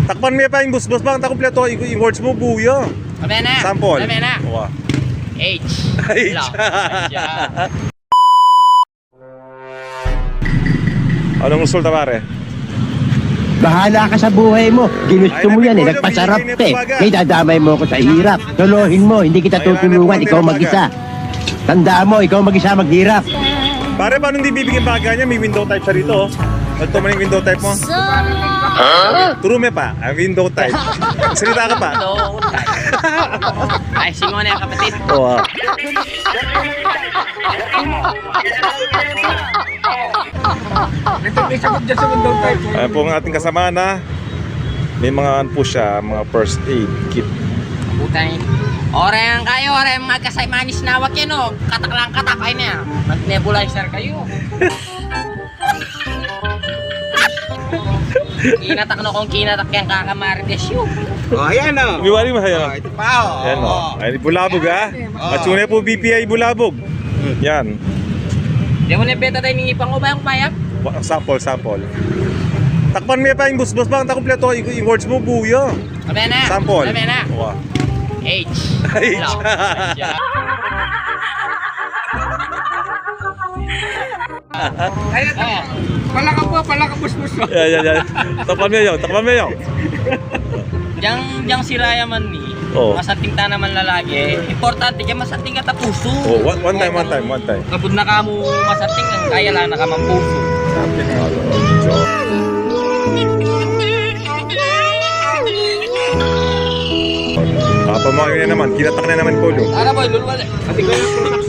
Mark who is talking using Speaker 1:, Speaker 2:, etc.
Speaker 1: Takpan mo pa yung bus bang ta kompleto yung words mo buyo.
Speaker 2: Sabi na.
Speaker 1: Sample.
Speaker 2: Sabi na.
Speaker 1: Wow.
Speaker 2: H.
Speaker 1: H. Anong resulta pare?
Speaker 3: Bahala ka sa buhay mo. Ginusto mo yan eh. Nagpasarap ka eh. Kaya dadamay mo ako sa hirap. Tuluhin mo. Hindi kita tutulungan. Ikaw mag-isa. Tandaan mo, ikaw mag-isa maghirap.
Speaker 1: Pare, paano hindi bibigyan baga niya? May window type siya rito. Ito mo na yung window type mo. Turo me pa. Ang window type. Salita ka pa.
Speaker 2: Hello. Ay, singo na yung kapatid.
Speaker 1: Oo. Ayan po ang ating kasama na may mga ano po siya, mga first aid kit.
Speaker 2: Putay. Orang kayo, orang mga kasaymanis na wag yan o. Katak lang katak ay na. Mag-nebulizer kayo. Kinatak na kung kinatak yung kakamarites yun.
Speaker 4: Oh, ayan o.
Speaker 1: Umiwari mo hayan.
Speaker 4: Ito pa o.
Speaker 1: Ayan o. Ay, bulabog ha. Matsuna po BPI bulabog. Yan.
Speaker 2: Di mo na beta tayo ningipang ko ba yung payak?
Speaker 1: Sample. Takpan mo pa yung bus bang ta kompleto yung words mo buyo.
Speaker 2: Sabi na.
Speaker 1: Sample.
Speaker 2: Sabi na.
Speaker 1: Wow.
Speaker 2: H.
Speaker 1: H.
Speaker 4: Ayan. Palakapos-pos.
Speaker 1: Yan. Takpan mo yun.
Speaker 2: Yang si Raya man ni.
Speaker 1: Oo.
Speaker 2: Masating ta naman lalaki. Importante kaya masating ka ta puso.
Speaker 1: Oh, one time.
Speaker 2: Kapag na ka mo masating, ang kaya lang na ka man puso.
Speaker 1: Pamakin na naman, kinatak na naman po.
Speaker 2: Ano boy, lulwala.
Speaker 4: Pati ko yung